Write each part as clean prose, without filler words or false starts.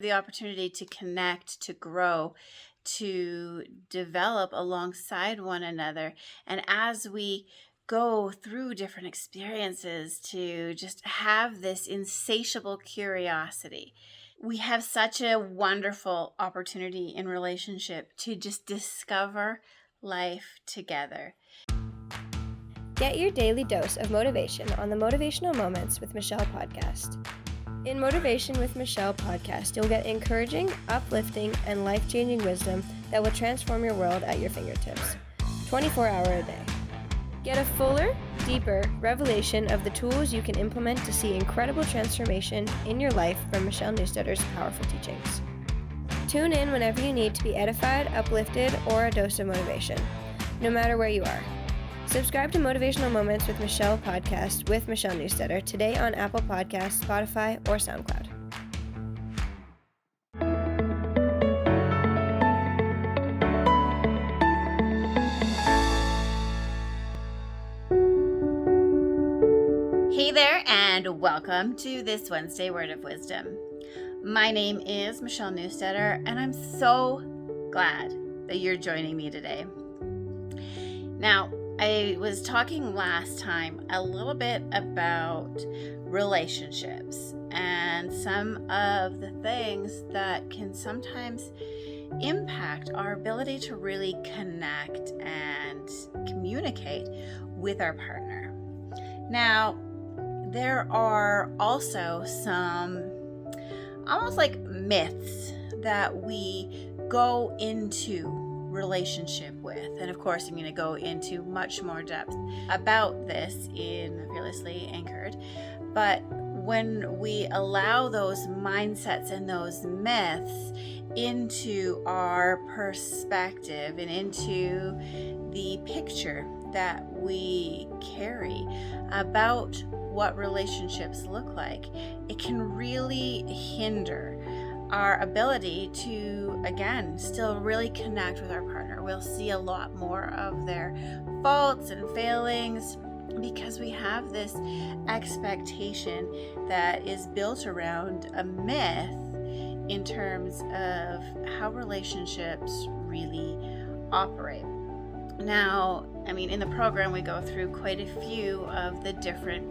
the opportunity to connect, to grow, to develop alongside one another. And as we go through different experiences, to just have this insatiable curiosity. We have such a wonderful opportunity in relationship to just discover life together. Get your daily dose of motivation on the Motivational Moments with Michelle podcast. In Motivation with Michelle podcast, you'll get encouraging, uplifting, and life-changing wisdom that will transform your world at your fingertips, 24 hours a day. Get a fuller, deeper revelation of the tools you can implement to see incredible transformation in your life from Michelle Newstetter's powerful teachings. Tune in whenever you need to be edified, uplifted, or a dose of motivation, no matter where you are. Subscribe to Motivational Moments with Michelle podcast with Michelle Newstetter today on Apple Podcasts, Spotify, or SoundCloud. Hey there, and welcome to this Wednesday Word of Wisdom. My name is Michelle Newstetter, and I'm so glad that you're joining me today. Now, I was talking last time a little bit about relationships and some of the things that can sometimes impact our ability to really connect and communicate with our partner. Now, there are also some almost like myths that we go into relationship with. And of course, I'm going to go into much more depth about this in Fearlessly Anchored. But when we allow those mindsets and those myths into our perspective and into the picture that we carry about what relationships look like, it can really hinder our ability to, again, still really connect with our partner. We'll see a lot more of their faults and failings because we have this expectation that is built around a myth in terms of how relationships really operate. Now, in the program, we go through quite a few of the different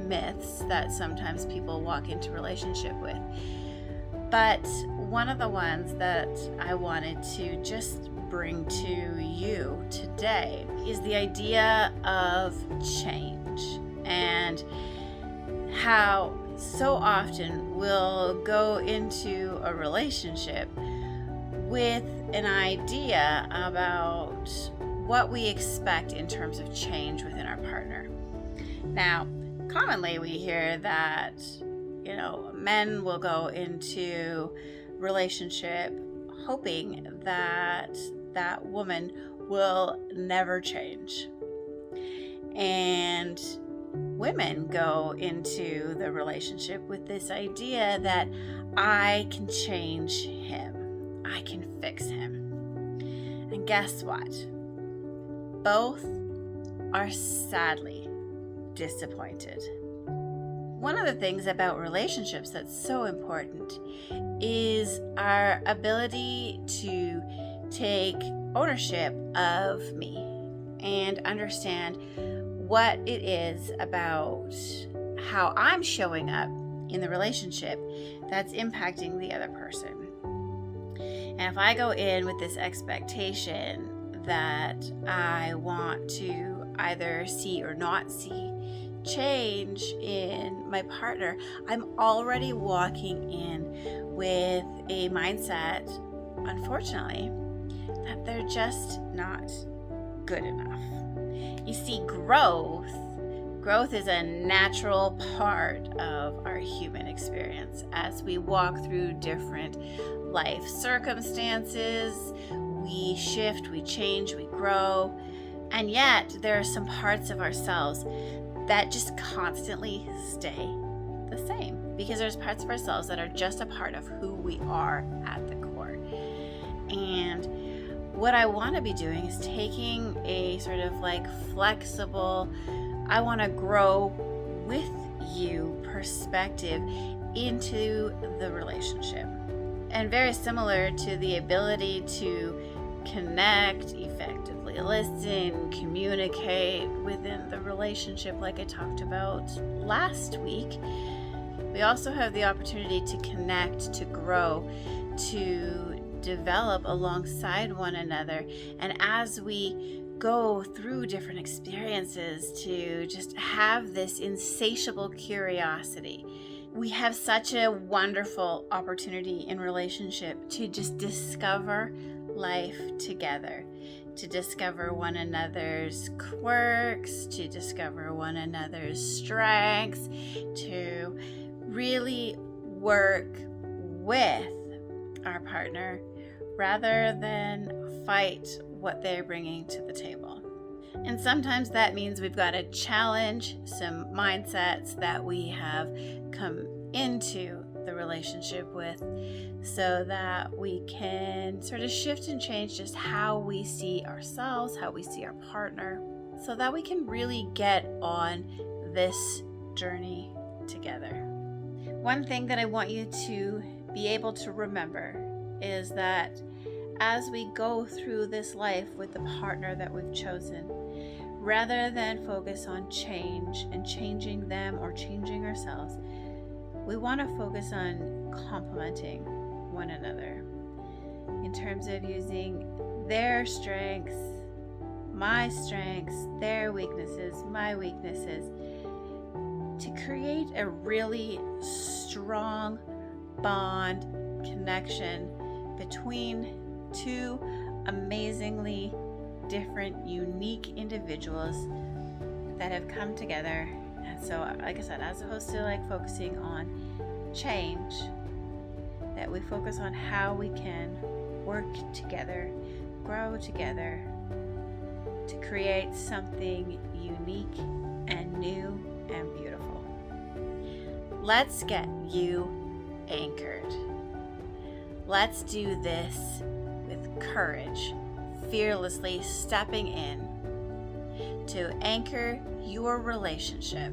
myths that sometimes people walk into relationship with. But one of the ones that I wanted to just bring to you today is the idea of change, and how so often we'll go into a relationship with an idea about what we expect in terms of change within our partner. Now, commonly we hear that men will go into relationship hoping that that woman will never change. And women go into the relationship with this idea that I can change him, I can fix him. And guess what? Both are sadly disappointed. One of the things about relationships that's so important is our ability to take ownership of me and understand what it is about how I'm showing up in the relationship that's impacting the other person. And if I go in with this expectation that I want to either see or not see change in my partner, I'm already walking in with a mindset, unfortunately, that they're just not good enough. You see, growth is a natural part of our human experience as we walk through different life circumstances. We shift, we change, we grow, and yet there are some parts of ourselves that just constantly stay the same, because there's parts of ourselves that are just a part of who we are at the core. And what I want to be doing is taking a sort of like flexible, I want to grow with you perspective into the relationship. And very similar to the ability to connect, effectively listen, communicate within the relationship, like I talked about last week, we also have the opportunity to connect, to grow, to develop alongside one another. And as we go through different experiences, to just have this insatiable curiosity. We have such a wonderful opportunity in relationship to just discover life together, to discover one another's quirks, to discover one another's strengths, to really work with our partner rather than fight what they're bringing to the table. And sometimes that means we've got to challenge some mindsets that we have come into the relationship with, so that we can sort of shift and change just how we see ourselves, how we see our partner, so that we can really get on this journey together. One thing that I want you to be able to remember is that as we go through this life with the partner that we've chosen, rather than focus on change and changing them or changing ourselves, we want to focus on complementing one another in terms of using their strengths, my strengths, their weaknesses, my weaknesses, to create a really strong bond, connection between two amazingly different, unique individuals that have come together. And so, like I said, as opposed to like focusing on change, that we focus on how we can work together, grow together to create something unique and new and beautiful. Let's get you anchored. Let's do this with courage, fearlessly stepping in to anchor your relationship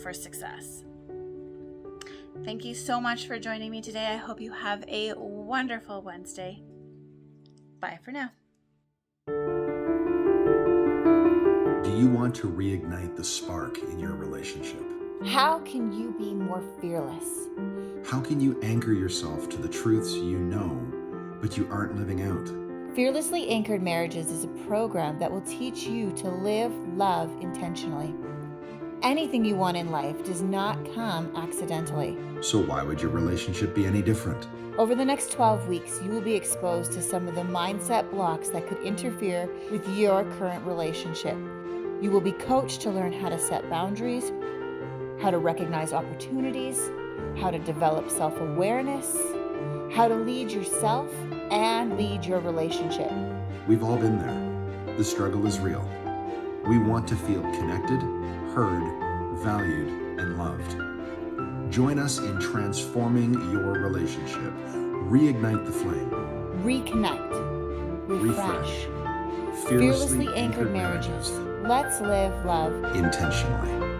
for success. Thank you so much for joining me today. I hope you have a wonderful Wednesday. Bye for now. Do you want to reignite the spark in your relationship? How can you be more fearless? How can you anchor yourself to the truths you know, but you aren't living out? Fearlessly Anchored Marriages is a program that will teach you to live love intentionally. Anything you want in life does not come accidentally. So why would your relationship be any different? Over the next 12 weeks, you will be exposed to some of the mindset blocks that could interfere with your current relationship. You will be coached to learn how to set boundaries, how to recognize opportunities, how to develop self-awareness, how to lead yourself and lead your relationship. We've all been there. The struggle is real. We want to feel connected, heard, valued, and loved. Join us in transforming your relationship. Reignite the flame. Reconnect. Refresh. Fearlessly Anchored Marriages. Let's live love intentionally.